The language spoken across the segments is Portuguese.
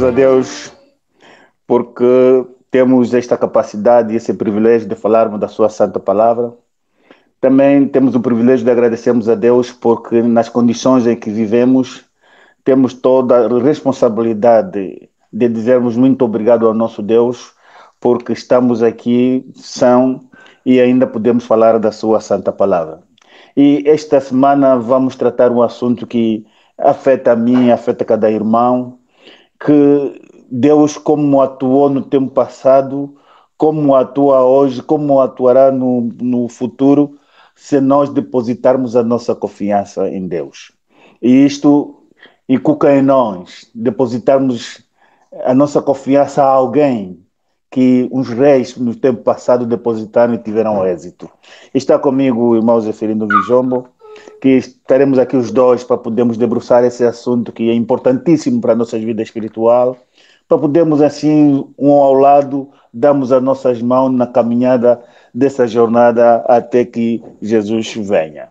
Graças a Deus, porque temos esta capacidade e esse privilégio de falarmos da Sua Santa Palavra. Também temos o privilégio de agradecermos a Deus, porque nas condições em que vivemos, temos toda a responsabilidade de dizermos muito obrigado ao nosso Deus, porque estamos aqui são e ainda podemos falar da Sua Santa Palavra. E esta semana vamos tratar um assunto que afeta a mim, afeta cada irmão, que Deus, como atuou no tempo passado, como atua hoje, como atuará no futuro, se nós depositarmos a nossa confiança em Deus. E isto inculca em nós, depositarmos a nossa confiança a alguém que os reis no tempo passado depositaram e tiveram êxito. Está comigo o irmão Zeferino Vijombo, que estaremos aqui os dois para podermos debruçar esse assunto que é importantíssimo para a nossa vida espiritual, para podermos assim, um ao lado, darmos as nossas mãos na caminhada dessa jornada até que Jesus venha.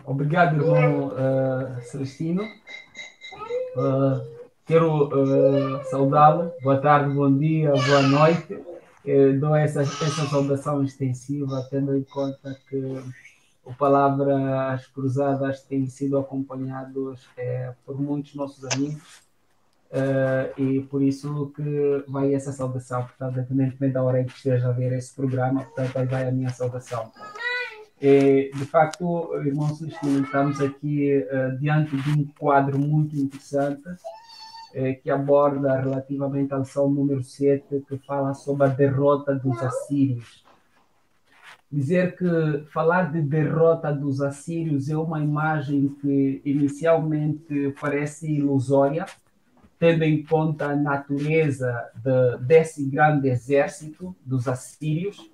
Obrigado, irmão Celestino. Quero saudá-lo. Boa tarde, bom dia, boa noite. Dou essa saudação extensiva, tendo em conta que o Palavras Cruzadas tem sido acompanhados por muitos nossos amigos, e por isso que vai essa saudação. Portanto, independentemente da hora em que esteja a ver esse programa, portanto, aí vai a minha saudação. De facto, irmão Celestino, estamos aqui diante de um quadro muito interessante, que aborda relativamente à lição número 7, que fala sobre a derrota dos assírios. Dizer que falar de derrota dos assírios é uma imagem que inicialmente parece ilusória, tendo em conta a natureza desse grande exército dos assírios,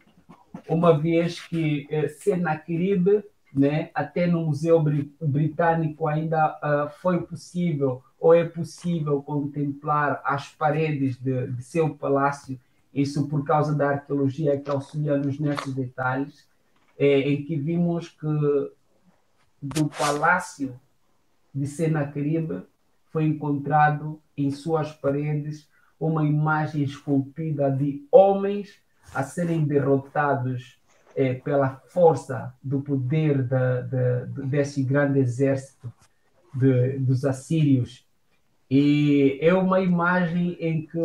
uma vez que Senaqueribe, né, até no Museu Britânico ainda foi possível, ou é possível, contemplar as paredes de seu palácio, isso por causa da arqueologia que auxilia-nos nesses detalhes, em que vimos que do palácio de Senaqueribe foi encontrado em suas paredes uma imagem esculpida de homens a serem derrotados pela força do poder desse grande exército dos assírios. E é uma imagem em que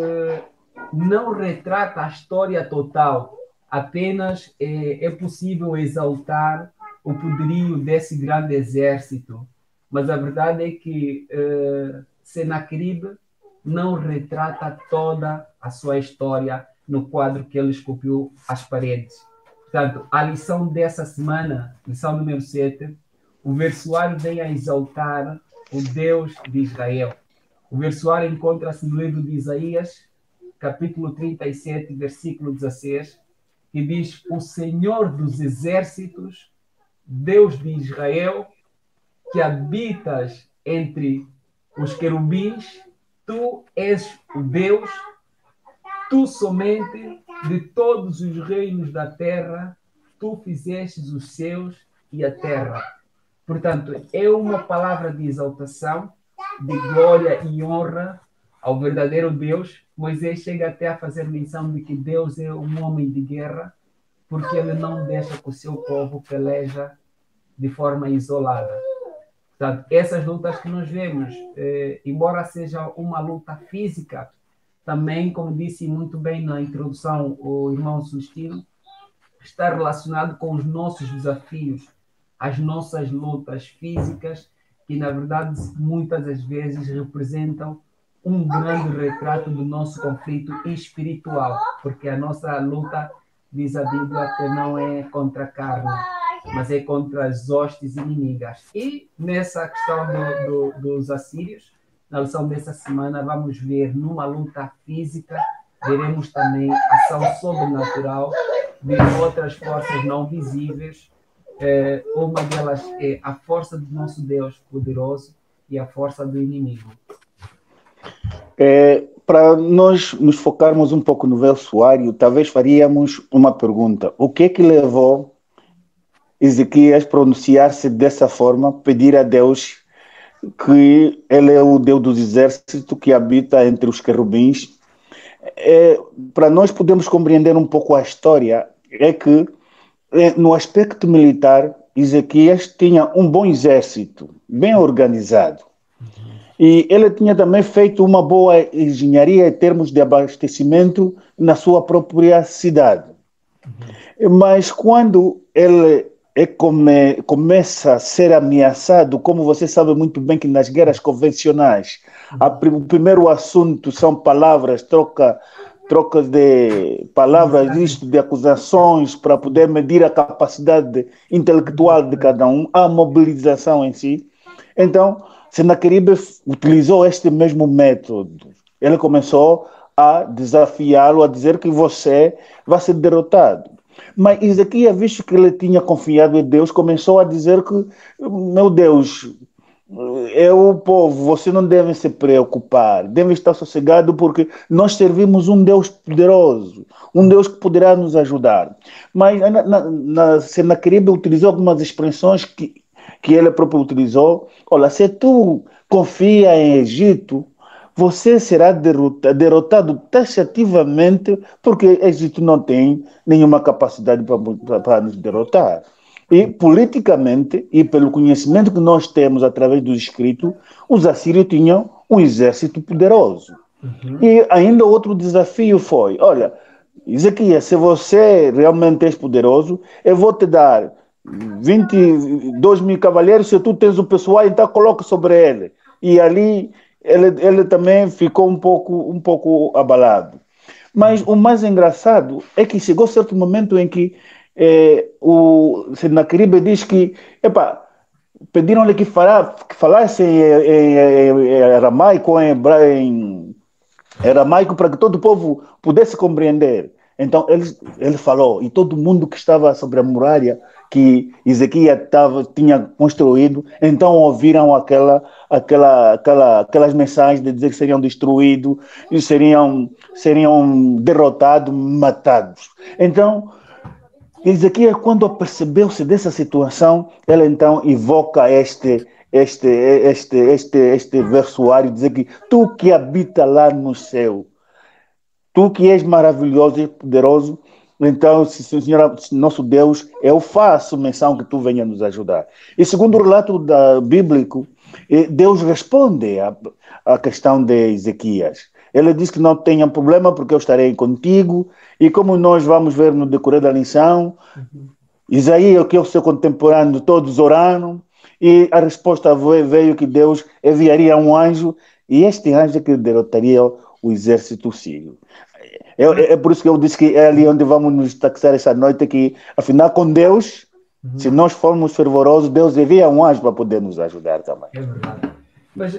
não retrata a história total, apenas é possível exaltar o poderio desse grande exército. Mas a verdade é que Senaqueribe não retrata toda a sua história no quadro que ele esculpiu às paredes. Portanto, a lição dessa semana, lição número 7, o versuário vem a exaltar o Deus de Israel. O versuário encontra-se no livro de Isaías, capítulo 37, versículo 16, que diz: o Senhor dos exércitos, Deus de Israel, que habitas entre os querubins, tu és o Deus, tu somente, de todos os reinos da terra, tu fizestes os céus e a terra. Portanto, é uma palavra de exaltação, de glória e honra ao verdadeiro Deus. Moisés chega até a fazer menção de que Deus é um homem de guerra, porque ele não deixa que o seu povo peleja de forma isolada. Portanto, essas lutas que nós vemos, embora seja uma luta física, também, como disse muito bem na introdução o irmão Celestino, está relacionado com os nossos desafios, as nossas lutas físicas, que na verdade muitas das vezes representam um grande retrato do nosso conflito espiritual, porque a nossa luta, diz a Bíblia, que não é contra a carne, mas é contra as hostes inimigas. E nessa questão dos assírios, na lição dessa semana, vamos ver numa luta física, veremos também ação sobrenatural de outras forças não visíveis. Uma delas é a força do nosso Deus poderoso e a força do inimigo. Para nós nos focarmos um pouco no versuário, talvez faríamos uma pergunta: o que é que levou Ezequias a pronunciar-se dessa forma, pedir a Deus que ele é o Deus dos exércitos que habita entre os querubins. Para nós podermos compreender um pouco a história, é que no aspecto militar, Ezequias tinha um bom exército, bem organizado. E ele tinha também feito uma boa engenharia em termos de abastecimento na sua própria cidade. Mas quando ele começa a ser ameaçado, como você sabe muito bem que nas guerras convencionais, o primeiro assunto são palavras, trocas de palavras, isto de acusações, para poder medir a capacidade intelectual de cada um, a mobilização em si. Então, Senaqueribe utilizou este mesmo método. Ele começou a desafiá-lo, a dizer que você vai ser derrotado. Mas Ezequias, visto que ele tinha confiado em Deus, começou a dizer que, meu Deus, é o povo, você não deve se preocupar, deve estar sossegado porque nós servimos um Deus poderoso, um Deus que poderá nos ajudar. Mas Senaqueribe utilizou algumas expressões que ele próprio utilizou. Olha, se tu confia em Egito, você será derrotado taxativamente, porque Egito não tem nenhuma capacidade para nos derrotar. E politicamente, e pelo conhecimento que nós temos através do escrito, os assírios tinham um exército poderoso. E ainda outro desafio foi: olha, Ezequias, se você realmente és poderoso, eu vou te dar 22 mil cavaleiros, se tu tens o pessoal, então coloca sobre ele. E ali ele também ficou um pouco abalado. Mas o mais engraçado é que chegou certo momento em que o Senaqueribe diz que, epa, pediram-lhe que falasse em aramaico, em aramaico, para que todo o povo pudesse compreender. Então ele falou, e todo mundo que estava sobre a muralha que Ezequias tinha construído, então ouviram aquelas mensagens de dizer que seriam destruídos, e seriam derrotados, matados. Então, Ezequias, quando percebeu-se dessa situação, ele então invoca este versuário, dizer que tu que habita lá no céu, tu que és maravilhoso e poderoso, então, Senhor, nosso Deus, eu faço menção que tu venha nos ajudar. E segundo o relato bíblico, Deus responde à questão de Ezequias. Ele diz que não tenha problema porque eu estarei contigo. E como nós vamos ver no decorrer da lição, Isaías, que é o seu contemporâneo, todos oraram. E a resposta veio que Deus enviaria um anjo. E este anjo é que derrotaria o exército sírio. É por isso que eu disse que é ali onde vamos nos taxar essa noite, que afinal com Deus, se nós formos fervorosos, Deus envia um anjo para poder nos ajudar também. É verdade. Mas,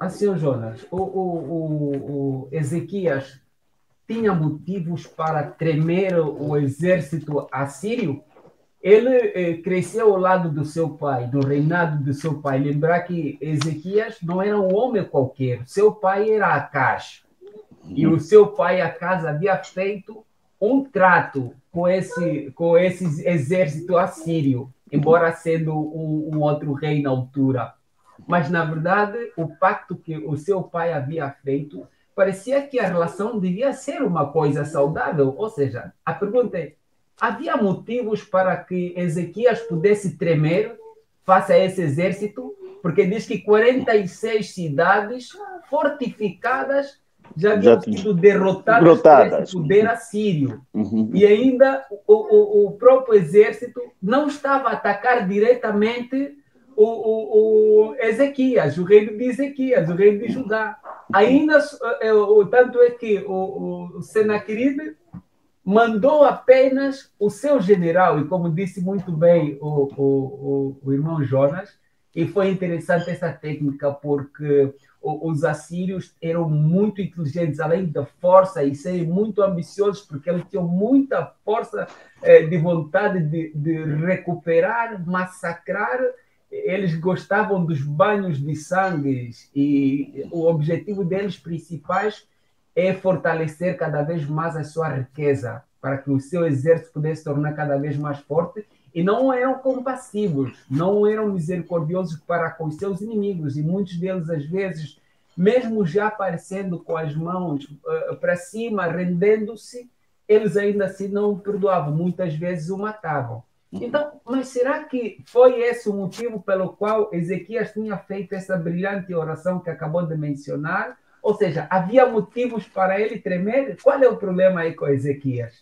assim, Jonas, o Ezequias tinha motivos para tremer o exército assírio? Ele cresceu ao lado do seu pai, do reinado do seu pai. Lembrar que Ezequias não era um homem qualquer. Seu pai era Acaz. E o seu pai, Acaz, havia feito um trato com esse exército assírio, embora sendo um outro rei na altura. Mas, na verdade, o pacto que o seu pai havia feito parecia que a relação devia ser uma coisa saudável. Ou seja, a pergunta é: havia motivos para que Ezequias pudesse tremer face a esse exército? Porque diz que 46 cidades fortificadas já haviam sido derrotadas por esse poder assírio. E ainda o próprio exército não estava a atacar diretamente o Ezequias, o reino de Ezequias, o reino de Judá. Ainda, tanto é que o Senaqueribe mandou apenas o seu general, e como disse muito bem o irmão Jonas, e foi interessante essa técnica, porque os assírios eram muito inteligentes, além da força, e serem muito ambiciosos, porque eles tinham muita força de vontade de recuperar, massacrar. Eles gostavam dos banhos de sangue, e o objetivo deles principais é fortalecer cada vez mais a sua riqueza, para que o seu exército pudesse se tornar cada vez mais forte e não eram compassivos, não eram misericordiosos para com os seus inimigos, e muitos deles, às vezes, mesmo já aparecendo com as mãos para cima, rendendo-se, eles ainda assim não perdoavam, muitas vezes o matavam. Então, mas será que foi esse o motivo pelo qual Ezequias tinha feito essa brilhante oração que acabou de mencionar? Ou seja, havia motivos para ele tremer? Qual é o problema aí com Ezequias?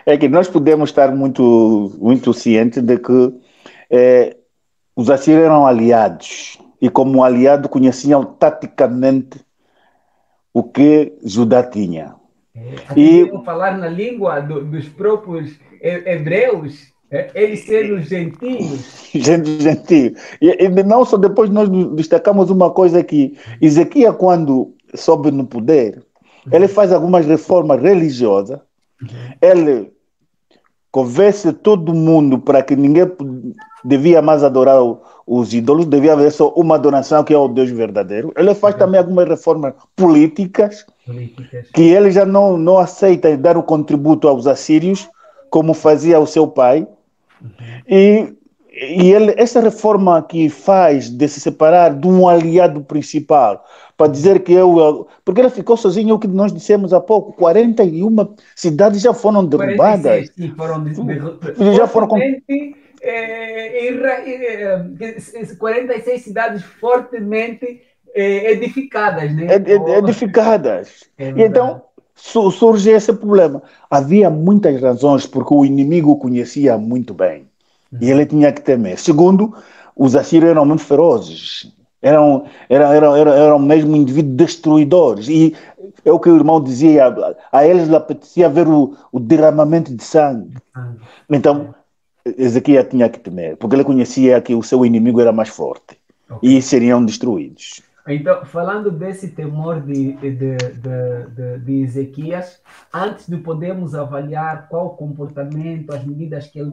É que nós podemos estar muito cientes de que os assírios eram aliados e, como aliado, conheciam taticamente o que Judá tinha. Até falar na língua dos próprios hebreus, eles sendo gentios. Gente gentil. E não só depois nós destacamos uma coisa que Ezequias, quando sobe no poder, ele faz algumas reformas religiosas, ele convence todo mundo para que ninguém devia mais adorar os ídolos, devia haver só uma adoração que é o Deus verdadeiro. Ele faz também algumas reformas políticas, que ele já não aceita dar o contributo aos assírios, como fazia o seu pai. E ele, essa reforma que faz de se separar de um aliado principal, para dizer que porque ele ficou sozinho, o que nós dissemos há pouco, 41 cidades já foram derrubadas. 46, sim, foram já foram 46 cidades fortemente edificadas, né? Edificadas. E então surge esse problema. Havia muitas razões, porque o inimigo o conhecia muito bem. E ele tinha que temer. Segundo, os assírios eram muito ferozes. Eram mesmo indivíduos destruidores. E é o que o irmão dizia, a eles apetecia ver o derramamento de sangue. Então, Ezequias tinha que temer, porque ele conhecia que o seu inimigo era mais forte. E seriam destruídos. Então, falando desse temor de Ezequias, antes de podermos avaliar qual o comportamento, as medidas que ele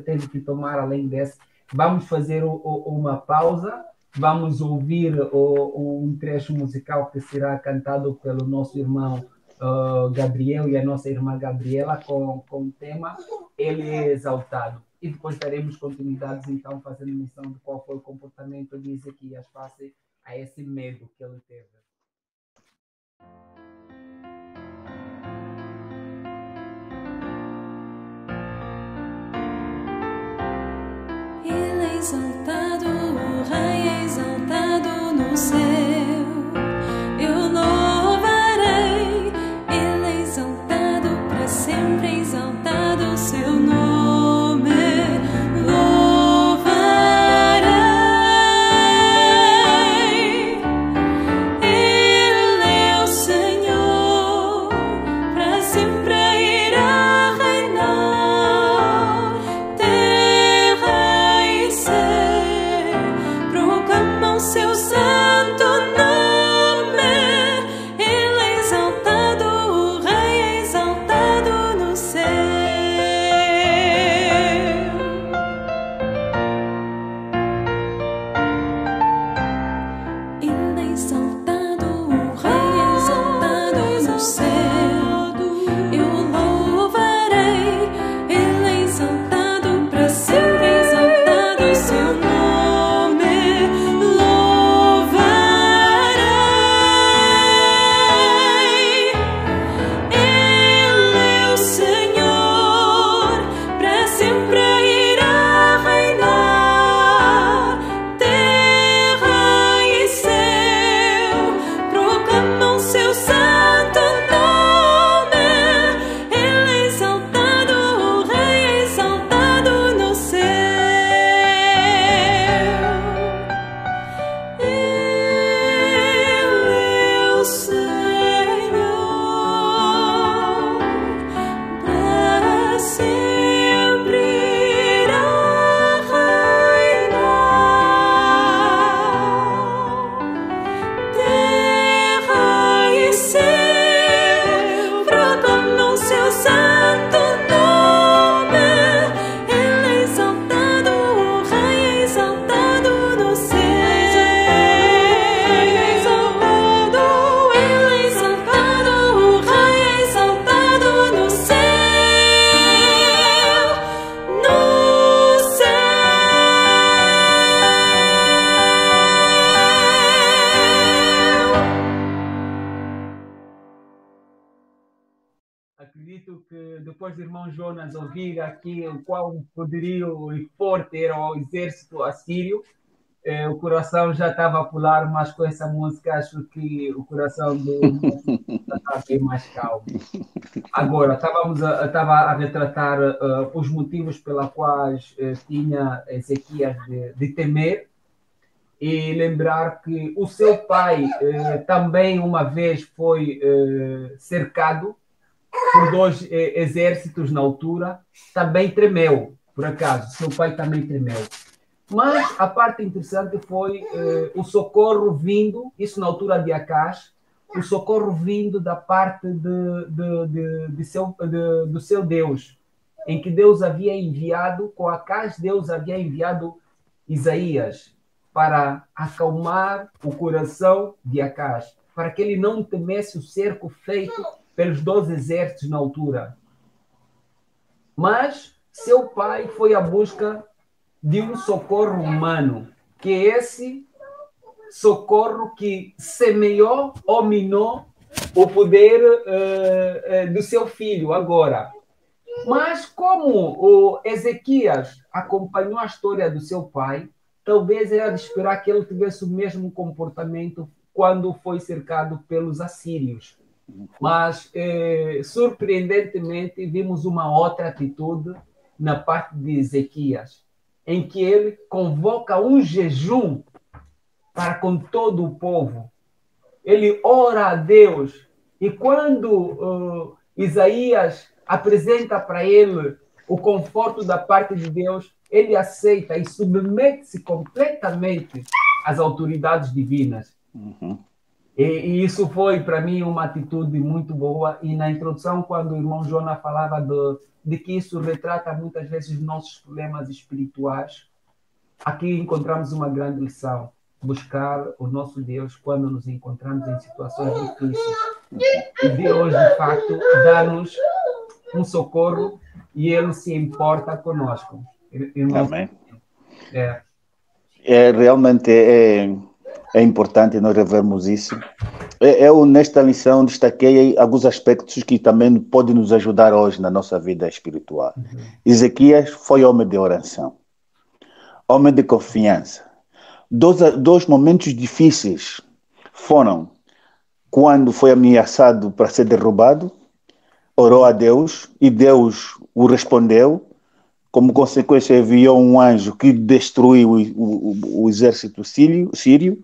teve que tomar além desse, vamos fazer uma pausa, vamos ouvir um trecho musical que será cantado pelo nosso irmão Gabriel e a nossa irmã Gabriela com o tema Ele é Exaltado. E depois daremos continuidades, então, fazendo menção de qual foi o comportamento de Ezequias face a esse medo que ele teve. Ele é exaltado, o Rei é exaltado no céu. Eu louvarei, Ele é exaltado para sempre, exaltado o seu nome. Say acredito que depois do irmão Jonas ouvir aqui o qual poderio e forte era o exército assírio, o coração já estava a pular, mas com essa música acho que o coração do irmão já está bem mais calmo. Agora, estava a retratar os motivos pela quais tinha Ezequias de temer e lembrar que o seu pai também uma vez foi cercado por dois exércitos na altura, também tremeu, por acaso, seu pai também tremeu. Mas a parte interessante foi o socorro vindo, isso na altura de Acás, o socorro vindo da parte do seu Deus, em que Deus havia enviado, com Acás, Deus havia enviado Isaías para acalmar o coração de Acás, para que ele não temesse o cerco feito pelos 12 exércitos na altura. Mas seu pai foi à busca de um socorro humano, que é esse socorro que semeou ou minou o poder do seu filho agora. Mas como o Ezequias acompanhou a história do seu pai, talvez era de esperar que ele tivesse o mesmo comportamento quando foi cercado pelos assírios. Mas, surpreendentemente, vimos uma outra atitude na parte de Ezequias, em que ele convoca um jejum para com todo o povo. Ele ora a Deus, e quando Isaías apresenta para ele o conforto da parte de Deus, ele aceita e submete-se completamente às autoridades divinas. Uhum. E isso foi, para mim, uma atitude muito boa. E na introdução, quando o irmão Jonas falava de que isso retrata muitas vezes os nossos problemas espirituais, aqui encontramos uma grande lição. Buscar o nosso Deus quando nos encontramos em situações difíceis. E Deus, de facto, dá-nos um socorro e Ele se importa conosco. Irmão, Amém. Realmente é importante nós revermos isso. Eu, nesta lição, destaquei alguns aspectos que também podem nos ajudar hoje na nossa vida espiritual. Ezequias foi homem de oração, homem de confiança. Dois momentos difíceis foram quando foi ameaçado para ser derrubado, orou a Deus e Deus o respondeu. Como consequência, enviou um anjo que destruiu o exército sírio.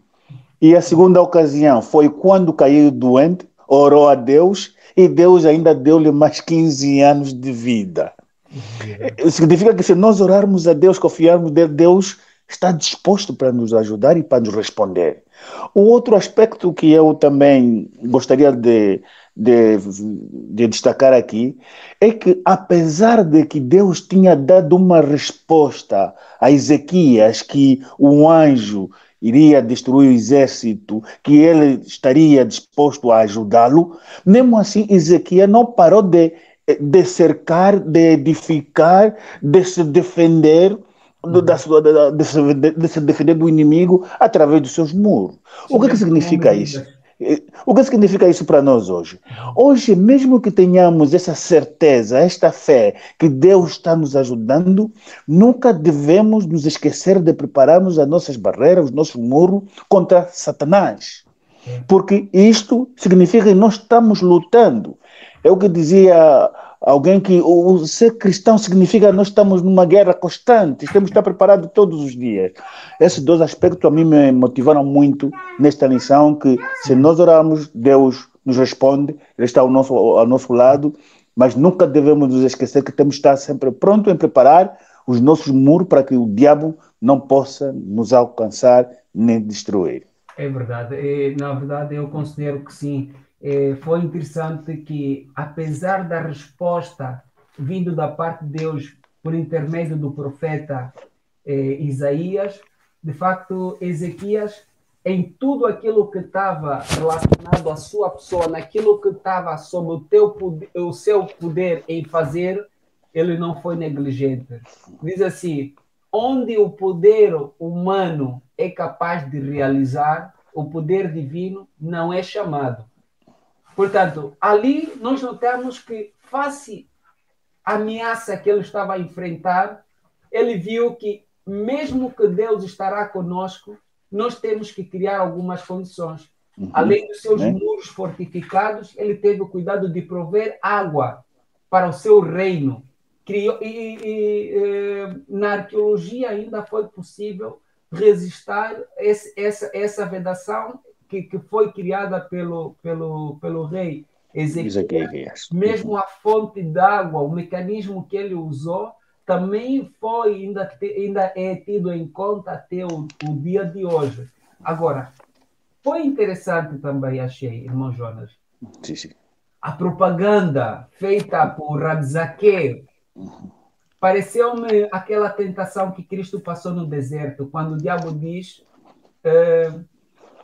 E a segunda ocasião foi quando caiu doente, orou a Deus e Deus ainda deu-lhe mais 15 anos de vida. Significa que se nós orarmos a Deus, confiarmos em Deus, está disposto para nos ajudar e para nos responder. O outro aspecto que eu também gostaria de destacar aqui é que, apesar de que Deus tinha dado uma resposta a Ezequias, que o anjo iria destruir o exército, que ele estaria disposto a ajudá-lo, mesmo assim Ezequias não parou de cercar, de edificar, de se defender de se defender do inimigo através dos seus muros. O que significa isso? O que significa isso para nós hoje? Hoje, mesmo que tenhamos essa certeza, esta fé que Deus está nos ajudando, nunca devemos nos esquecer de prepararmos as nossas barreiras, os nossos muros contra Satanás. Porque isto significa que nós estamos lutando. É o que dizia alguém, que o ser cristão significa que nós estamos numa guerra constante, temos que estar preparados todos os dias. Esses dois aspectos a mim me motivaram muito nesta lição, que se nós orarmos, Deus nos responde, Ele está ao nosso lado, mas nunca devemos nos esquecer que temos que estar sempre prontos em preparar os nossos muros para que o diabo não possa nos alcançar nem destruir. É verdade. Na verdade, eu considero que sim. Foi interessante que, apesar da resposta vindo da parte de Deus por intermédio do profeta Isaías, de facto, Ezequias, em tudo aquilo que estava relacionado à sua pessoa, naquilo que estava sob o seu poder em fazer, ele não foi negligente. Diz assim: onde o poder humano é capaz de realizar, o poder divino não é chamado. Portanto, ali nós notamos que, face à ameaça que ele estava a enfrentar, ele viu que, mesmo que Deus estará conosco, nós temos que criar algumas condições. Além dos seus muros fortificados, ele teve o cuidado de prover água para o seu reino. Na arqueologia ainda foi possível resistir essa vedação que foi criada pelo rei Ezequias. Mesmo a fonte d'água, o mecanismo que ele usou, também ainda é tido em conta até o dia de hoje. Agora, foi interessante também, achei, irmão Jonas, sim. a propaganda feita por Rabzaque. Pareceu-me aquela tentação que Cristo passou no deserto, quando o diabo diz: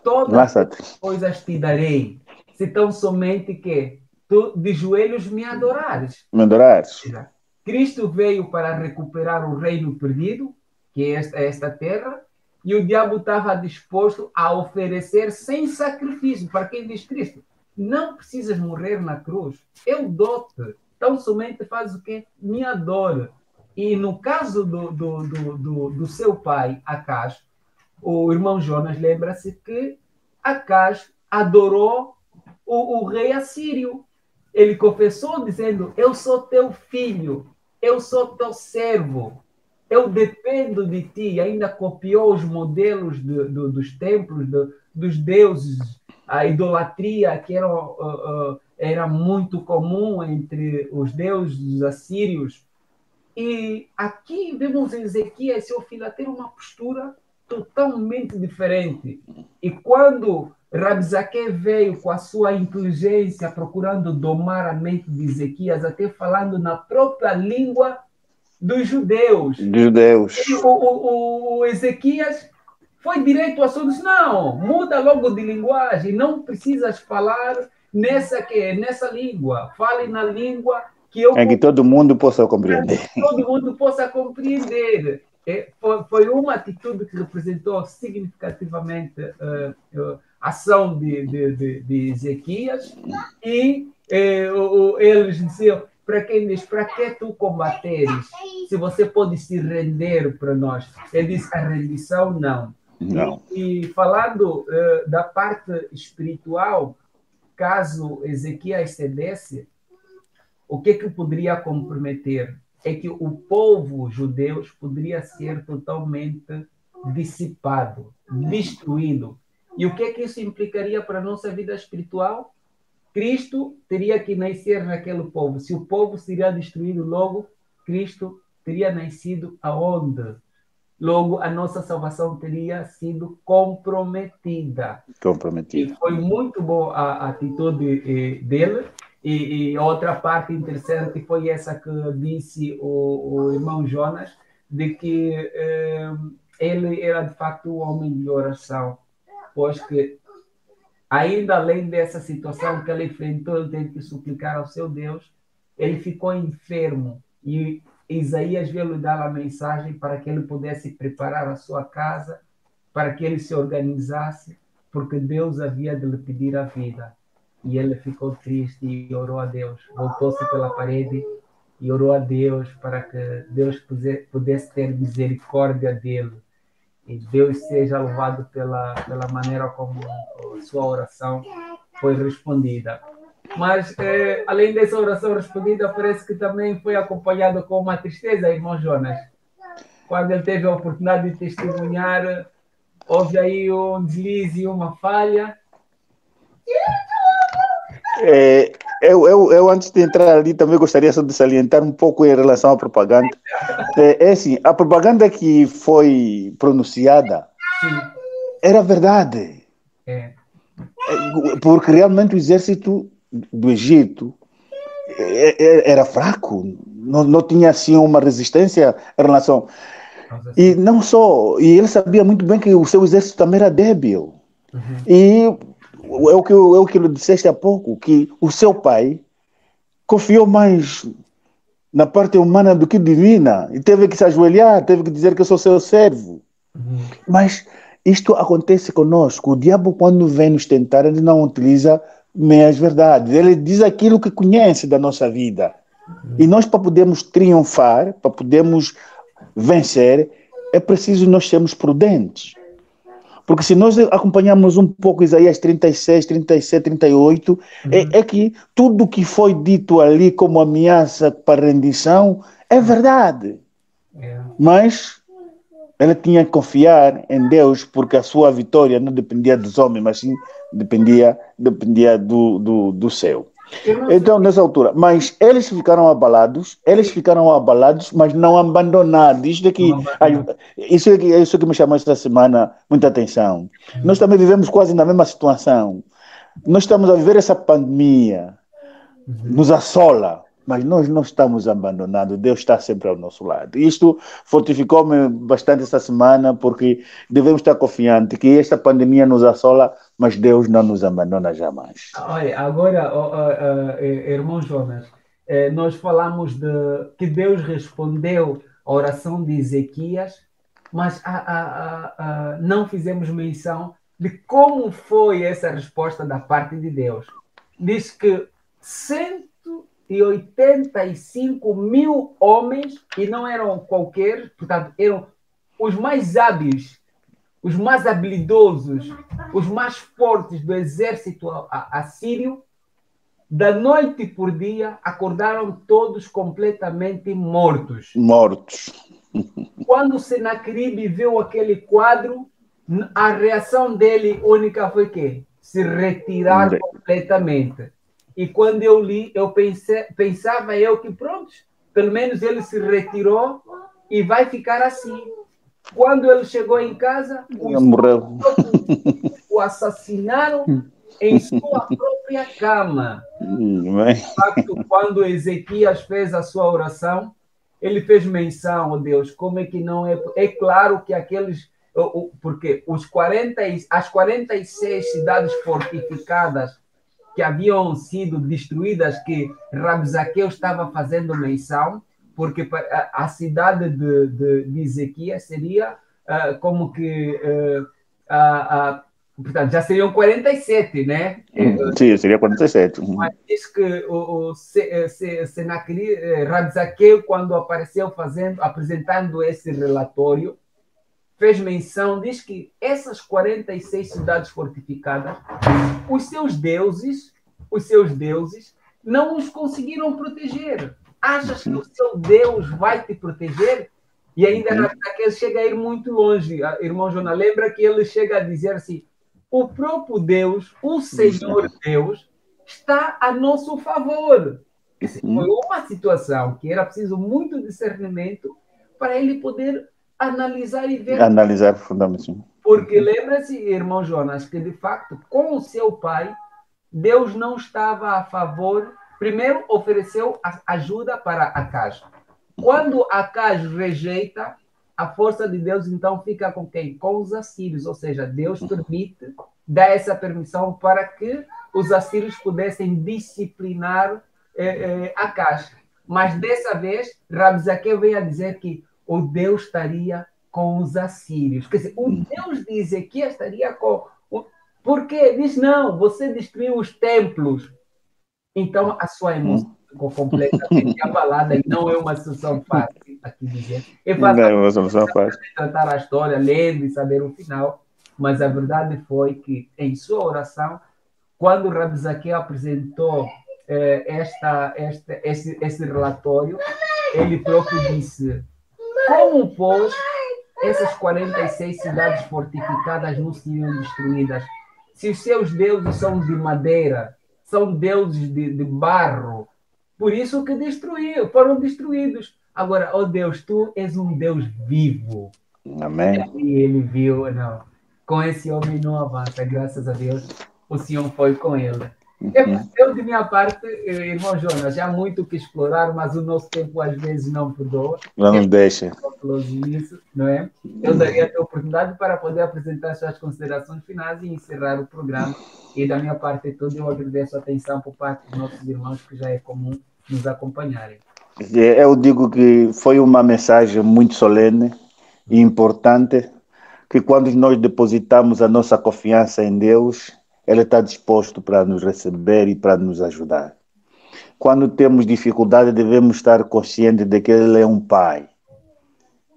todas as coisas te darei, se tão somente que tu de joelhos me adorares. Cristo veio para recuperar o reino perdido, que é esta terra, e o diabo estava disposto a oferecer sem sacrifício. Para quem diz Cristo, não precisas morrer na cruz, eu dou-te, tão somente faz o que me adora. E no caso do seu pai, Acaz, o irmão Jonas lembra-se que Acaz adorou o rei assírio. Ele confessou dizendo: eu sou teu filho, eu sou teu servo, eu dependo de ti. Ainda copiou os modelos dos templos, dos deuses, a idolatria que era muito comum entre os deuses assírios. E aqui vemos Ezequias, seu filho, a ter uma postura totalmente diferente. E quando Rabzaque veio com a sua inteligência procurando domar a mente de Ezequias, até falando na própria língua dos judeus. O Ezequias foi direito ao assunto, disse: não, muda logo de linguagem, não precisas falar nessa língua, fale na língua que todo mundo possa compreender. Todo mundo possa compreender. Foi uma atitude que representou significativamente a ação de Ezequias, e eles diziam: para quem diz, para que tu combateres, se você pode se render para nós? Ele diz: a rendição não. E falando da parte espiritual, caso Ezequias cedesse, o que poderia comprometer? É que o povo judeu poderia ser totalmente dissipado, destruído. E o que isso implicaria para a nossa vida espiritual? Cristo teria que nascer naquele povo. Se o povo seria destruído, logo Cristo teria nascido aonde? Logo a nossa salvação teria sido comprometida. E foi muito boa a atitude dele. E outra parte interessante foi essa que disse o irmão Jonas, de que ele era de facto um homem de oração, pois que, ainda além dessa situação que ele enfrentou, ele teve que suplicar ao seu Deus, ele ficou enfermo, e Isaías veio lhe dar a mensagem para que ele pudesse preparar a sua casa, para que ele se organizasse, porque Deus havia de lhe pedir a vida. E ele ficou triste e orou a Deus. Voltou-se pela parede e orou a Deus para que Deus pudesse ter misericórdia dele. E Deus seja louvado pela maneira como a sua oração foi respondida. Mas, além dessa oração respondida, parece que também foi acompanhado com uma tristeza, irmão Jonas. Quando ele teve a oportunidade de testemunhar, houve aí um deslize e uma falha. Eu, antes de entrar ali, também gostaria só de salientar um pouco em relação à propaganda. Assim, a propaganda que foi pronunciada era verdade. Porque realmente o exército do Egito era fraco, não tinha assim uma resistência em relação. E não só, e ele sabia muito bem que o seu exército também era débil. E é o que ele disseste há pouco, que o seu pai confiou mais na parte humana do que divina, e teve que se ajoelhar, teve que dizer que eu sou seu servo. Mas isto acontece conosco. O diabo, quando vem nos tentar, ele não utiliza meias verdades. Ele diz aquilo que conhece da nossa vida. E nós, para podermos triunfar, para podermos vencer, é preciso nós sermos prudentes. Porque se nós acompanharmos um pouco Isaías 36, 37, 38, é que tudo que foi dito ali como ameaça para rendição é verdade. Mas ele tinha que confiar em Deus, porque a sua vitória não dependia dos homens, mas sim dependia do céu. Então, nessa altura, mas eles ficaram abalados, mas não abandonados. Isso que me chamou esta semana muita atenção. Nós também vivemos quase na mesma situação. Nós estamos a viver essa pandemia, nos assola, mas nós não estamos abandonados. Deus está sempre ao nosso lado. Isto fortificou-me bastante essa semana, porque devemos estar confiantes que esta pandemia nos assola, mas Deus não nos abandona jamais. Olha, agora, irmão Jonas, nós falamos de que Deus respondeu a oração de Ezequias, mas não fizemos menção de como foi essa resposta da parte de Deus. Diz que 185 mil homens, e não eram qualquer, portanto, eram os mais hábeis, os mais habilidosos, os mais fortes do exército assírio, da noite por dia, acordaram todos completamente mortos. Quando Senaqueribe viu aquele quadro, a reação dele única foi que se retirar completamente. E quando eu li, pensava que pronto, pelo menos ele se retirou e vai ficar assim. Quando ele chegou em casa, o assassinaram em sua própria cama. De fato, quando Ezequias fez a sua oração, ele fez menção, Deus, como é que não é... É claro que aqueles... Porque as 46 cidades fortificadas que haviam sido destruídas, que Rabzaqueu estava fazendo menção, porque a cidade de Ezequias seria como que... portanto, já seriam 47, né? Sim, seria 47. Mas diz que Rabzaqueu, quando apareceu apresentando esse relatório, fez menção, diz que essas 46 cidades fortificadas, os seus deuses não os conseguiram proteger. Achas que o seu Deus vai te proteger? E ainda Rabzaqueu chega a ir muito longe. Irmão Jonas, lembra que ele chega a dizer assim: o próprio Deus, o Senhor Deus, está a nosso favor. Foi uma situação que era preciso muito discernimento para ele poder analisar e ver. Analisar profundamente. Porque lembra-se, irmão Jonas, que de facto, com o seu pai, Deus não estava a favor. Primeiro, ofereceu ajuda para Acaz. Quando Acaz rejeita, a força de Deus então fica com quem? Com os assírios. Ou seja, Deus permite, dá essa permissão para que os assírios pudessem disciplinar Acaz. Mas dessa vez, Rabzaqueu veio a dizer que o Deus estaria com os assírios. Quer dizer, o Deus de Ezequias estaria com... Por quê? Diz, não, você destruiu os templos. Então, a sua emoção ficou completamente abalada, e não é uma situação fácil aqui dizer. Não é uma situação fácil. Tratar a história, lendo e saber o final, mas a verdade foi que, em sua oração, quando Rabzaqueu apresentou esse relatório, ele próprio disse: como, pois, essas 46 cidades fortificadas não seriam destruídas? Se os seus deuses são de madeira, são deuses de barro, por isso que foram destruídos. Agora, ó Deus, tu és um Deus vivo. Amém. E ele viu, não, com esse homem não avança, graças a Deus, o Senhor foi com ele. Eu, de minha parte, irmão Jonas, já há muito o que explorar, mas o nosso tempo às vezes não perdoa. Não nos deixa. Isso, não é? Eu daria a oportunidade para poder apresentar as suas considerações finais e encerrar o programa. E da minha parte toda, eu agradeço a atenção por parte dos nossos irmãos, que já é comum nos acompanharem. Eu digo que foi uma mensagem muito solene e importante, que quando nós depositamos a nossa confiança em Deus, Ele está disposto para nos receber e para nos ajudar. Quando temos dificuldade, devemos estar conscientes de que Ele é um Pai.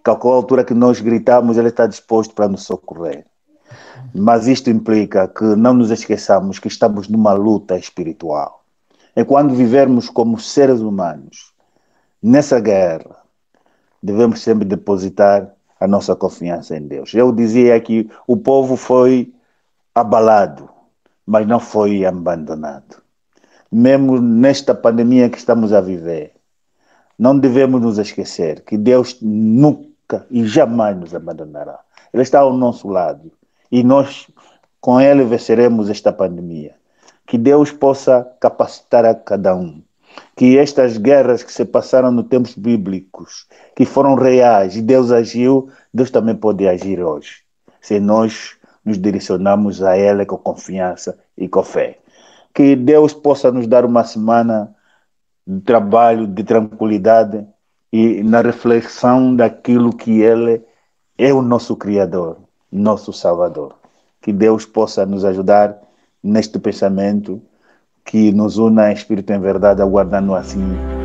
Que a qualquer altura que nós gritamos, Ele está disposto para nos socorrer. Mas isto implica que não nos esqueçamos que estamos numa luta espiritual. E quando vivermos como seres humanos nessa guerra, devemos sempre depositar a nossa confiança em Deus. Eu dizia que o povo foi abalado, mas não foi abandonado. Mesmo nesta pandemia que estamos a viver, não devemos nos esquecer que Deus nunca e jamais nos abandonará. Ele está ao nosso lado e nós com Ele venceremos esta pandemia. Que Deus possa capacitar a cada um. Que estas guerras que se passaram nos tempos bíblicos, que foram reais e Deus agiu, Deus também pode agir hoje. Se nós nos direcionamos a Ele com confiança e com fé. Que Deus possa nos dar uma semana de trabalho, de tranquilidade e na reflexão daquilo que Ele é o nosso Criador, nosso Salvador. Que Deus possa nos ajudar neste pensamento que nos una em espírito em verdade, aguardando assim